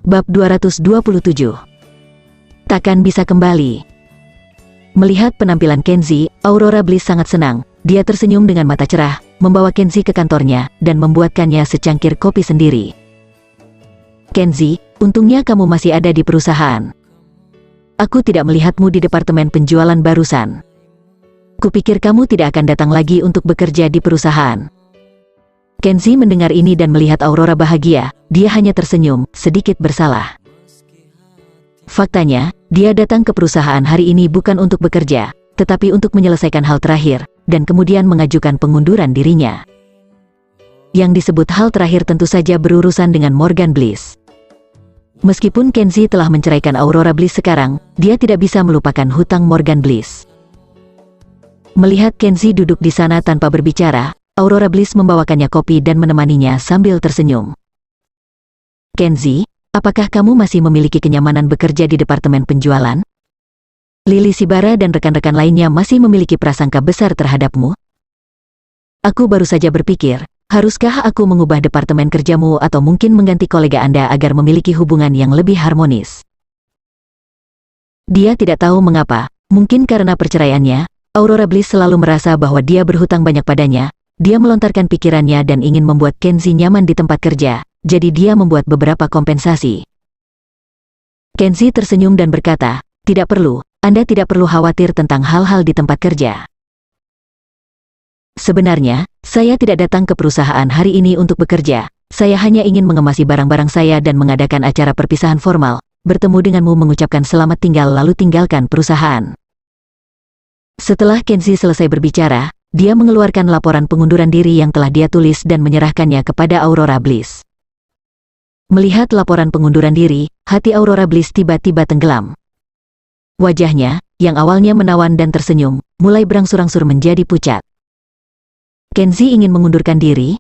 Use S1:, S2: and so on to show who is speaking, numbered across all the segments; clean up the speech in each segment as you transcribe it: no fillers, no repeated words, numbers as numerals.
S1: Bab 227. Takkan bisa kembali. Melihat penampilan Kenzie, Aurora Bliss sangat senang. Dia tersenyum dengan mata cerah, membawa Kenzie ke kantornya, dan membuatkannya secangkir kopi sendiri. Kenzie, untungnya kamu masih ada di perusahaan. Aku tidak melihatmu di departemen penjualan barusan. Kupikir kamu tidak akan datang lagi untuk bekerja di perusahaan. Kenzie mendengar ini dan melihat Aurora bahagia. Dia hanya tersenyum, sedikit bersalah. Faktanya, dia datang ke perusahaan hari ini bukan untuk bekerja, tetapi untuk menyelesaikan hal terakhir, dan kemudian mengajukan pengunduran dirinya. Yang disebut hal terakhir tentu saja berurusan dengan Morgan Bliss. Meskipun Kenzie telah menceraikan Aurora Bliss sekarang, dia tidak bisa melupakan hutang Morgan Bliss. Melihat Kenzie duduk di sana tanpa berbicara, Aurora Bliss membawakannya kopi dan menemaninya sambil tersenyum. Kenzie, apakah kamu masih memiliki kenyamanan bekerja di departemen penjualan? Lily Sibara dan rekan-rekan lainnya masih memiliki prasangka besar terhadapmu? Aku baru saja berpikir, haruskah aku mengubah departemen kerjamu atau mungkin mengganti kolega Anda agar memiliki hubungan yang lebih harmonis? Dia tidak tahu mengapa, mungkin karena perceraiannya, Aurora Bliss selalu merasa bahwa dia berhutang banyak padanya. Dia melontarkan pikirannya dan ingin membuat Kenzie nyaman di tempat kerja, jadi dia membuat beberapa kompensasi. Kenzie tersenyum dan berkata, "Tidak perlu, Anda tidak perlu khawatir tentang hal-hal di tempat kerja. Sebenarnya, saya tidak datang ke perusahaan hari ini untuk bekerja. Saya hanya ingin mengemasi barang-barang saya dan mengadakan acara perpisahan formal, bertemu denganmu mengucapkan selamat tinggal lalu tinggalkan perusahaan." Setelah Kenzie selesai berbicara, dia mengeluarkan laporan pengunduran diri yang telah dia tulis dan menyerahkannya kepada Aurora Bliss. Melihat laporan pengunduran diri, hati Aurora Bliss tiba-tiba tenggelam. Wajahnya, yang awalnya menawan dan tersenyum, mulai berangsur-angsur menjadi pucat. Kenzie ingin mengundurkan diri?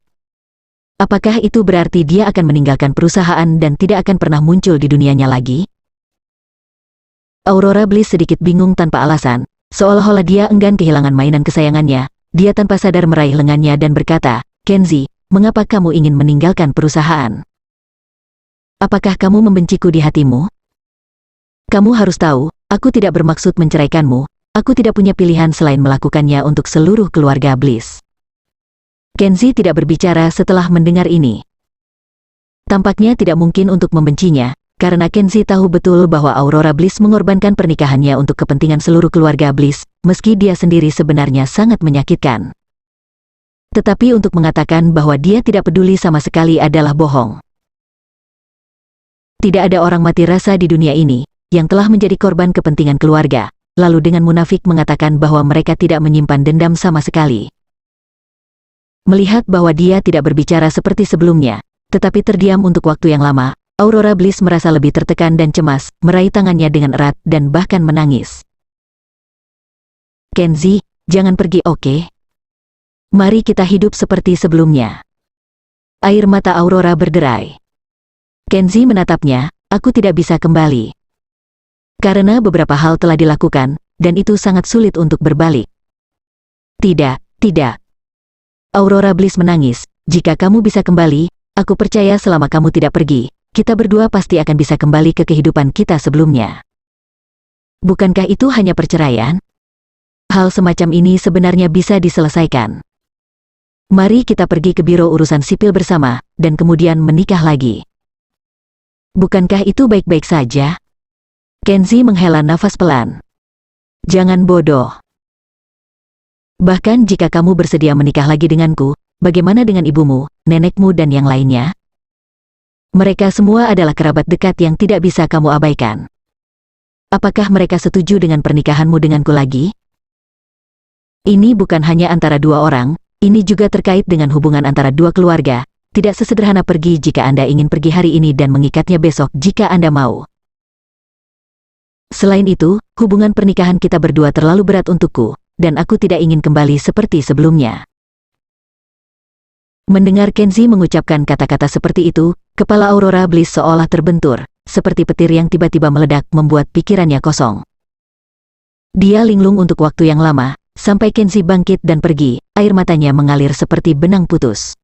S1: Apakah itu berarti dia akan meninggalkan perusahaan dan tidak akan pernah muncul di dunianya lagi? Aurora Bliss sedikit bingung tanpa alasan, seolah-olah dia enggan kehilangan mainan kesayangannya. Dia tanpa sadar meraih lengannya dan berkata, "Kenzie, mengapa kamu ingin meninggalkan perusahaan? Apakah kamu membenciku di hatimu? Kamu harus tahu, aku tidak bermaksud menceraikanmu. Aku tidak punya pilihan selain melakukannya untuk seluruh keluarga Bliss." Kenzie tidak berbicara setelah mendengar ini. Tampaknya tidak mungkin untuk membencinya, karena Kenzie tahu betul bahwa Aurora Bliss mengorbankan pernikahannya untuk kepentingan seluruh keluarga Bliss, meski dia sendiri sebenarnya sangat menyakitkan. Tetapi untuk mengatakan bahwa dia tidak peduli sama sekali adalah bohong. Tidak ada orang mati rasa di dunia ini yang telah menjadi korban kepentingan keluarga, lalu dengan munafik mengatakan bahwa mereka tidak menyimpan dendam sama sekali. Melihat bahwa dia tidak berbicara seperti sebelumnya, tetapi terdiam untuk waktu yang lama, Aurora Bliss merasa lebih tertekan dan cemas, meraih tangannya dengan erat dan bahkan menangis. "Kenzie, jangan pergi, oke? Mari kita hidup seperti sebelumnya." Air mata Aurora berderai. Kenzie menatapnya, "Aku tidak bisa kembali. Karena beberapa hal telah dilakukan, dan itu sangat sulit untuk berbalik." "Tidak, tidak." Aurora Bliss menangis, "Jika kamu bisa kembali, aku percaya selama kamu tidak pergi, kita berdua pasti akan bisa kembali ke kehidupan kita sebelumnya. Bukankah itu hanya perceraian? Hal semacam ini sebenarnya bisa diselesaikan. Mari kita pergi ke biro urusan sipil bersama, dan kemudian menikah lagi. Bukankah itu baik-baik saja?" Kenzie menghela nafas pelan. "Jangan bodoh. Bahkan jika kamu bersedia menikah lagi denganku, bagaimana dengan ibumu, nenekmu dan yang lainnya? Mereka semua adalah kerabat dekat yang tidak bisa kamu abaikan. Apakah mereka setuju dengan pernikahanmu denganku lagi? Ini bukan hanya antara dua orang, ini juga terkait dengan hubungan antara dua keluarga. Tidak sesederhana pergi jika Anda ingin pergi hari ini dan mengikatnya besok jika Anda mau. Selain itu, hubungan pernikahan kita berdua terlalu berat untukku, dan aku tidak ingin kembali seperti sebelumnya." Mendengar Kenzie mengucapkan kata-kata seperti itu, kepala Aurora Bliss seolah terbentur, seperti petir yang tiba-tiba meledak membuat pikirannya kosong. Dia linglung untuk waktu yang lama, sampai Kenzie bangkit dan pergi, air matanya mengalir seperti benang putus.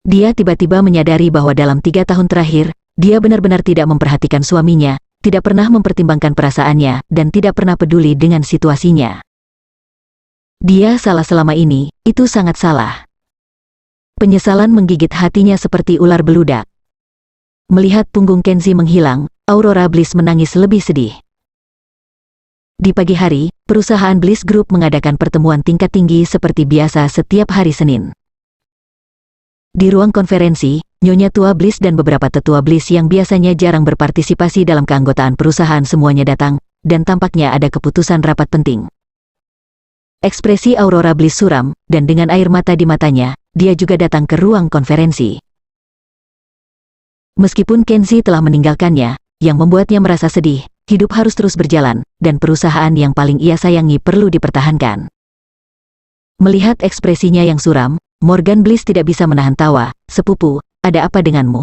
S1: Dia tiba-tiba menyadari bahwa dalam 3 tahun terakhir, dia benar-benar tidak memperhatikan suaminya, tidak pernah mempertimbangkan perasaannya, dan tidak pernah peduli dengan situasinya. Dia salah selama ini, itu sangat salah. Penyesalan menggigit hatinya seperti ular beludak. Melihat punggung Kenzie menghilang, Aurora Bliss menangis lebih sedih. Di pagi hari, perusahaan Bliss Group mengadakan pertemuan tingkat tinggi seperti biasa setiap hari Senin. Di ruang konferensi, Nyonya Tua Bliss dan beberapa tetua Bliss yang biasanya jarang berpartisipasi dalam keanggotaan perusahaan semuanya datang, dan tampaknya ada keputusan rapat penting. Ekspresi Aurora Bliss suram, dan dengan air mata di matanya, dia juga datang ke ruang konferensi. Meskipun Kenzie telah meninggalkannya, yang membuatnya merasa sedih, hidup harus terus berjalan, dan perusahaan yang paling ia sayangi perlu dipertahankan. Melihat ekspresinya yang suram, Morgan Bliss tidak bisa menahan tawa. "Sepupu, ada apa denganmu?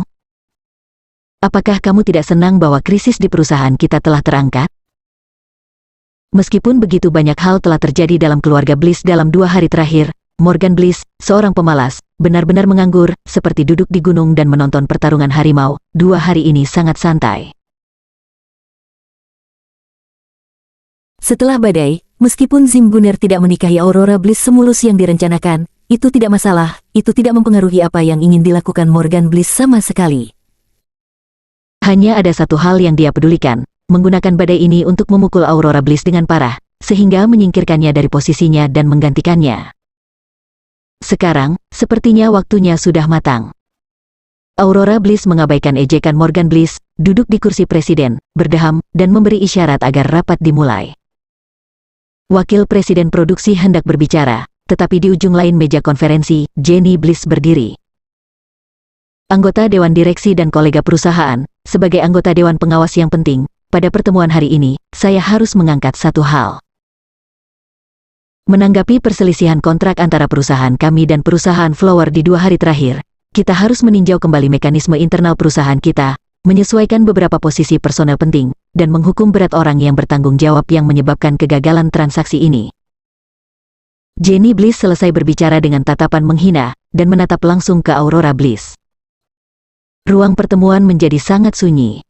S1: Apakah kamu tidak senang bahwa krisis di perusahaan kita telah terangkat?" Meskipun begitu banyak hal telah terjadi dalam keluarga Bliss dalam 2 hari terakhir, Morgan Bliss, seorang pemalas, benar-benar menganggur, seperti duduk di gunung dan menonton pertarungan harimau. 2 hari ini sangat santai.
S2: Setelah badai, meskipun Zim Gunner tidak menikahi Aurora Bliss semulus yang direncanakan, itu tidak masalah, itu tidak mempengaruhi apa yang ingin dilakukan Morgan Bliss sama sekali.
S1: Hanya ada satu hal yang dia pedulikan, menggunakan badai ini untuk memukul Aurora Bliss dengan parah, sehingga menyingkirkannya dari posisinya dan menggantikannya. Sekarang, sepertinya waktunya sudah matang. Aurora Bliss mengabaikan ejekan Morgan Bliss, duduk di kursi presiden, berdeham, dan memberi isyarat agar rapat dimulai. Wakil Presiden Produksi hendak berbicara, tetapi di ujung lain meja konferensi, Jenny Bliss berdiri. Anggota Dewan Direksi dan kolega perusahaan, sebagai anggota Dewan Pengawas yang penting, pada pertemuan hari ini, saya harus mengangkat satu hal. Menanggapi perselisihan kontrak antara perusahaan kami dan perusahaan Flower di 2 hari terakhir, kita harus meninjau kembali mekanisme internal perusahaan kita, menyesuaikan beberapa posisi personel penting, dan menghukum berat orang yang bertanggung jawab yang menyebabkan kegagalan transaksi ini. Jenny Bliss selesai berbicara dengan tatapan menghina, dan menatap langsung ke Aurora Bliss. Ruang pertemuan menjadi sangat sunyi.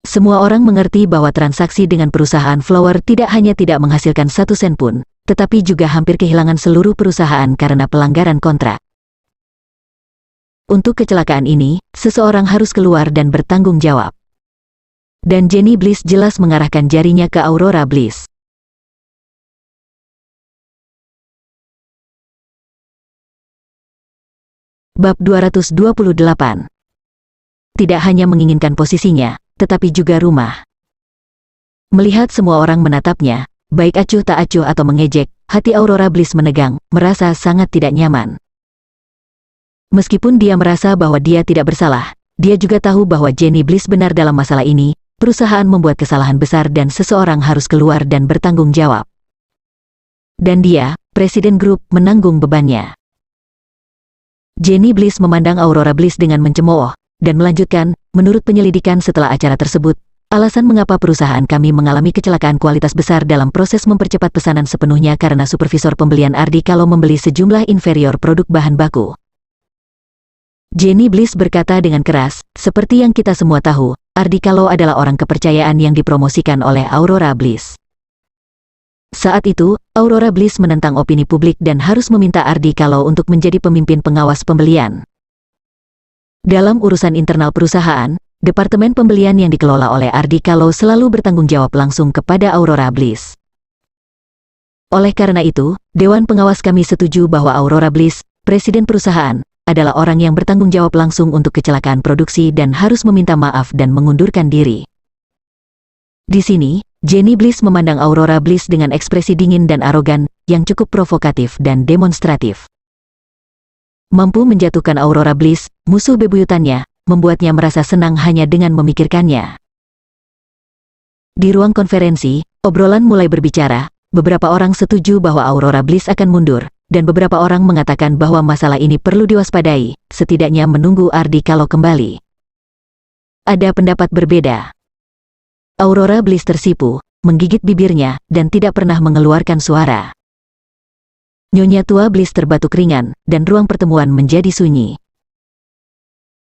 S1: Semua orang mengerti bahwa transaksi dengan perusahaan Flower tidak hanya tidak menghasilkan 1 sen pun, tetapi juga hampir kehilangan seluruh perusahaan karena pelanggaran kontrak. Untuk kecelakaan ini, seseorang harus keluar dan bertanggung jawab. Dan Jenny Bliss jelas mengarahkan jarinya ke Aurora Bliss. Bab 228. Tidak hanya menginginkan posisinya, tetapi juga rumah. Melihat semua orang menatapnya, baik acuh tak acuh atau mengejek, hati Aurora Bliss menegang, merasa sangat tidak nyaman. Meskipun dia merasa bahwa dia tidak bersalah, dia juga tahu bahwa Jenny Bliss benar dalam masalah ini. Perusahaan membuat kesalahan besar dan seseorang harus keluar dan bertanggung jawab. Dan dia, Presiden Grup, menanggung bebannya. Jenny Bliss memandang Aurora Bliss dengan mencemooh, dan melanjutkan, menurut penyelidikan setelah acara tersebut, alasan mengapa perusahaan kami mengalami kecelakaan kualitas besar dalam proses mempercepat pesanan sepenuhnya karena supervisor pembelian Ardi kalau membeli sejumlah inferior produk bahan baku. Jenny Bliss berkata dengan keras, seperti yang kita semua tahu, Ardi Kalau adalah orang kepercayaan yang dipromosikan oleh Aurora Bliss. Saat itu, Aurora Bliss menentang opini publik dan harus meminta Ardi Kalau untuk menjadi pemimpin pengawas pembelian. Dalam urusan internal perusahaan, Departemen Pembelian yang dikelola oleh Ardi Kalau selalu bertanggung jawab langsung kepada Aurora Bliss. Oleh karena itu, Dewan Pengawas kami setuju bahwa Aurora Bliss, Presiden perusahaan, adalah orang yang bertanggung jawab langsung untuk kecelakaan produksi dan harus meminta maaf dan mengundurkan diri. Di sini, Jenny Bliss memandang Aurora Bliss dengan ekspresi dingin dan arogan, yang cukup provokatif dan demonstratif. Mampu menjatuhkan Aurora Bliss, musuh bebuyutannya, membuatnya merasa senang hanya dengan memikirkannya. Di ruang konferensi, obrolan mulai berbicara, beberapa orang setuju bahwa Aurora Bliss akan mundur, dan beberapa orang mengatakan bahwa masalah ini perlu diwaspadai, setidaknya menunggu Ardi Kalau kembali. Ada pendapat berbeda. Aurora Bliss tersipu, menggigit bibirnya, dan tidak pernah mengeluarkan suara. Nyonya tua Bliss terbatuk ringan, dan ruang pertemuan menjadi sunyi.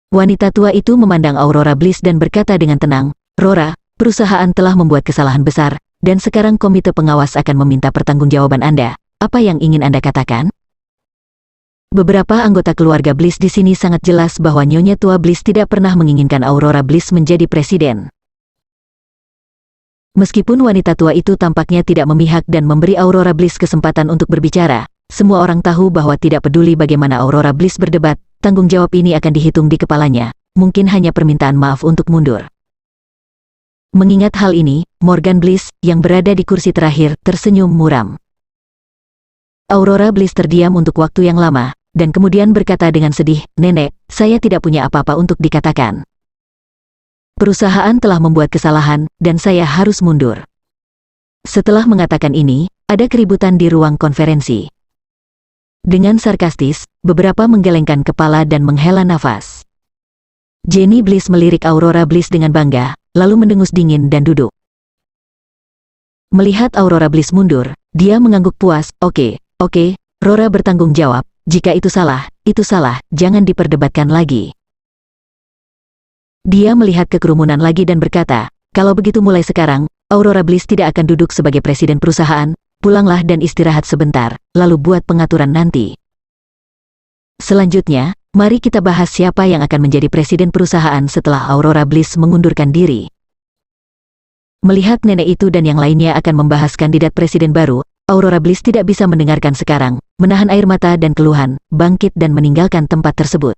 S1: Wanita tua itu memandang Aurora Bliss dan berkata dengan tenang, "Rora, perusahaan telah membuat kesalahan besar, dan sekarang komite pengawas akan meminta pertanggungjawaban Anda. Apa yang ingin Anda katakan?" Beberapa anggota keluarga Bliss di sini sangat jelas bahwa Nyonya tua Bliss tidak pernah menginginkan Aurora Bliss menjadi presiden. Meskipun wanita tua itu tampaknya tidak memihak dan memberi Aurora Bliss kesempatan untuk berbicara, semua orang tahu bahwa tidak peduli bagaimana Aurora Bliss berdebat, tanggung jawab ini akan dihitung di kepalanya, mungkin hanya permintaan maaf untuk mundur. Mengingat hal ini, Morgan Bliss, yang berada di kursi terakhir, tersenyum muram. Aurora Bliss terdiam untuk waktu yang lama, dan kemudian berkata dengan sedih, "Nenek, saya tidak punya apa-apa untuk dikatakan. Perusahaan telah membuat kesalahan, dan saya harus mundur." Setelah mengatakan ini, ada keributan di ruang konferensi. Dengan sarkastis, beberapa menggelengkan kepala dan menghela nafas. Jenny Bliss melirik Aurora Bliss dengan bangga, lalu mendengus dingin dan duduk. Melihat Aurora Bliss mundur, dia mengangguk puas. Oke, Rora bertanggung jawab, jika itu salah, jangan diperdebatkan lagi." Dia melihat ke kerumunan lagi dan berkata, "Kalau begitu mulai sekarang, Aurora Bliss tidak akan duduk sebagai presiden perusahaan, pulanglah dan istirahat sebentar, lalu buat pengaturan nanti. Selanjutnya, mari kita bahas siapa yang akan menjadi presiden perusahaan setelah Aurora Bliss mengundurkan diri." Melihat nenek itu dan yang lainnya akan membahas kandidat presiden baru, Aurora Bliss tidak bisa mendengarkan sekarang, menahan air mata dan keluhan, bangkit dan meninggalkan tempat tersebut.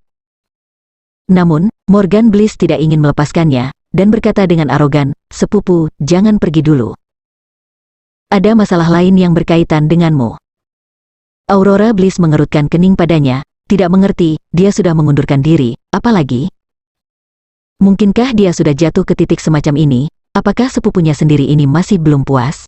S1: Namun, Morgan Bliss tidak ingin melepaskannya, dan berkata dengan arogan, "Sepupu, jangan pergi dulu. Ada masalah lain yang berkaitan denganmu." Aurora Bliss mengerutkan kening padanya, tidak mengerti, dia sudah mengundurkan diri, apalagi? Mungkinkah dia sudah jatuh ke titik semacam ini? Apakah sepupunya sendiri ini masih belum puas?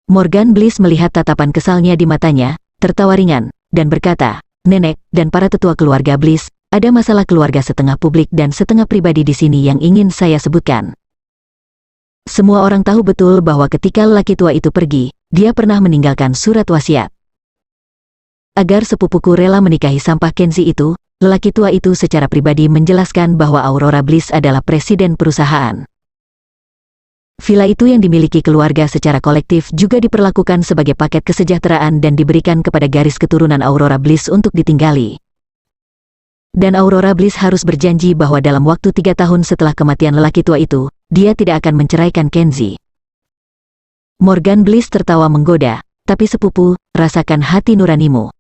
S1: Morgan Bliss melihat tatapan kesalnya di matanya, tertawa ringan, dan berkata, "Nenek, dan para tetua keluarga Bliss, ada masalah keluarga setengah publik dan setengah pribadi di sini yang ingin saya sebutkan. Semua orang tahu betul bahwa ketika lelaki tua itu pergi, dia pernah meninggalkan surat wasiat. Agar sepupuku rela menikahi sampah Kenzie itu, lelaki tua itu secara pribadi menjelaskan bahwa Aurora Bliss adalah presiden perusahaan. Villa itu yang dimiliki keluarga secara kolektif juga diperlakukan sebagai paket kesejahteraan dan diberikan kepada garis keturunan Aurora Bliss untuk ditinggali. Dan Aurora Bliss harus berjanji bahwa dalam waktu 3 tahun setelah kematian lelaki tua itu, dia tidak akan menceraikan Kenzie." Morgan Bliss tertawa menggoda, "Tapi sepupu, rasakan hati nuranimu.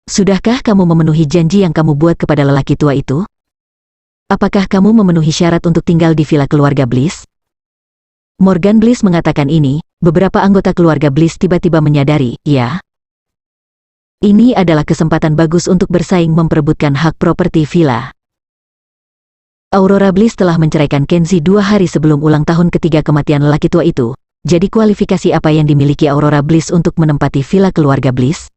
S1: Sudahkah kamu memenuhi janji yang kamu buat kepada lelaki tua itu? Apakah kamu memenuhi syarat untuk tinggal di villa keluarga Bliss?" Morgan Bliss mengatakan ini, beberapa anggota keluarga Bliss tiba-tiba menyadari, ya. Ini adalah kesempatan bagus untuk bersaing memperebutkan hak properti villa. Aurora Bliss telah menceraikan Kenzie 2 hari sebelum ulang tahun ketiga kematian lelaki tua itu, jadi kualifikasi apa yang dimiliki Aurora Bliss untuk menempati villa keluarga Bliss?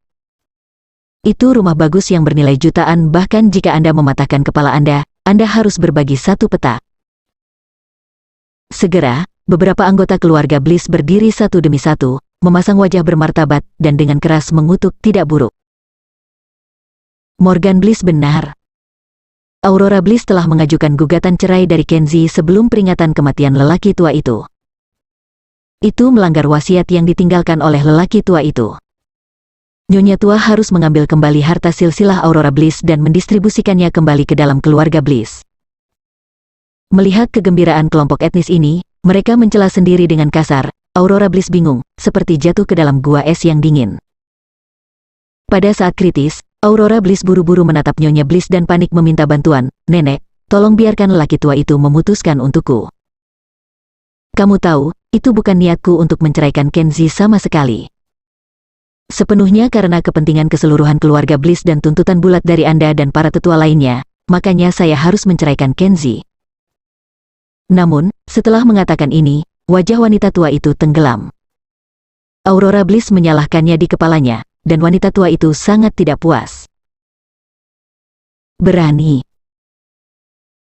S1: Itu rumah bagus yang bernilai jutaan, bahkan jika Anda mematahkan kepala Anda harus berbagi satu petak. Segera, beberapa anggota keluarga Bliss berdiri satu demi satu, memasang wajah bermartabat, dan dengan keras mengutuk tidak buruk. Morgan Bliss benar. Aurora Bliss telah mengajukan gugatan cerai dari Kenzie sebelum peringatan kematian lelaki tua itu. Itu melanggar wasiat yang ditinggalkan oleh lelaki tua itu. Nyonya tua harus mengambil kembali harta silsilah Aurora Bliss dan mendistribusikannya kembali ke dalam keluarga Bliss. Melihat kegembiraan kelompok etnis ini, mereka mencela sendiri dengan kasar. Aurora Bliss bingung, seperti jatuh ke dalam gua es yang dingin. Pada saat kritis, Aurora Bliss buru-buru menatap Nyonya Bliss dan panik meminta bantuan. "Nenek, tolong biarkan lelaki tua itu memutuskan untukku. Kamu tahu, itu bukan niatku untuk menceraikan Kenzie sama sekali. Sepenuhnya karena kepentingan keseluruhan keluarga Bliss dan tuntutan bulat dari Anda dan para tetua lainnya, makanya saya harus menceraikan Kenzie." Namun, setelah mengatakan ini, wajah wanita tua itu tenggelam. Aurora Bliss menyalahkannya di kepalanya, dan wanita tua itu sangat tidak puas. "Berani."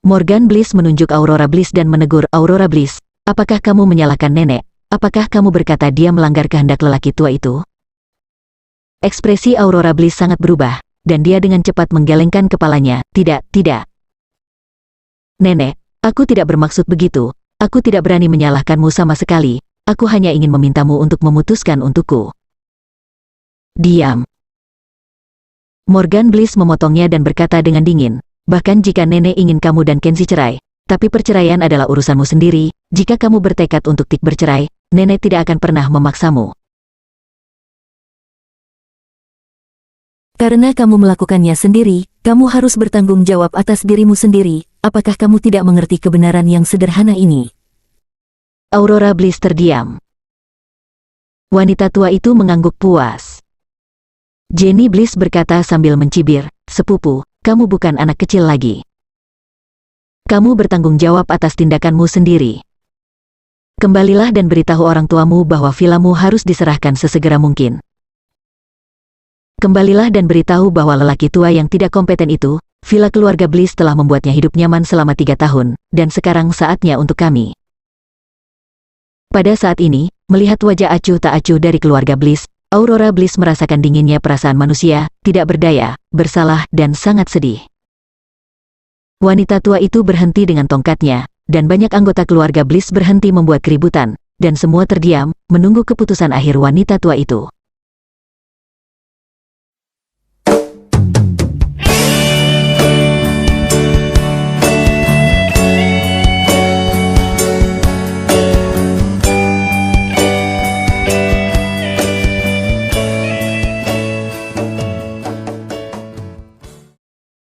S1: Morgan Bliss menunjuk Aurora Bliss dan menegur, "Aurora Bliss, Apakah kamu menyalahkan nenek? Apakah kamu berkata dia melanggar kehendak lelaki tua itu? Ekspresi Aurora Bliss sangat berubah, dan dia dengan cepat menggelengkan kepalanya. Tidak, tidak. Nenek, aku tidak bermaksud begitu. Aku tidak berani menyalahkanmu sama sekali. Aku hanya ingin memintamu untuk memutuskan untukku. Diam. Morgan Bliss memotongnya dan berkata dengan dingin, bahkan jika nenek ingin kamu dan Kenzie cerai, tapi perceraian adalah urusanmu sendiri, jika kamu bertekad untuk bercerai, nenek tidak akan pernah memaksamu.
S2: Karena kamu melakukannya sendiri, kamu harus bertanggung jawab atas dirimu sendiri. Apakah kamu tidak mengerti kebenaran yang sederhana ini?
S1: Aurora Bliss terdiam. Wanita tua itu mengangguk puas. Jenny Bliss berkata sambil mencibir, "Sepupu, kamu bukan anak kecil lagi. Kamu bertanggung jawab atas tindakanmu sendiri. Kembalilah dan beritahu orang tuamu bahwa vilamu harus diserahkan sesegera mungkin. Kembalilah dan beritahu bahwa lelaki tua yang tidak kompeten itu, villa keluarga Bliss telah membuatnya hidup nyaman selama 3 tahun, dan sekarang saatnya untuk kami." Pada saat ini, melihat wajah acuh tak acuh dari keluarga Bliss, Aurora Bliss merasakan dinginnya perasaan manusia, tidak berdaya, bersalah, dan sangat sedih. Wanita tua itu berhenti dengan tongkatnya, dan banyak anggota keluarga Bliss berhenti membuat keributan, dan semua terdiam, menunggu keputusan akhir wanita tua itu.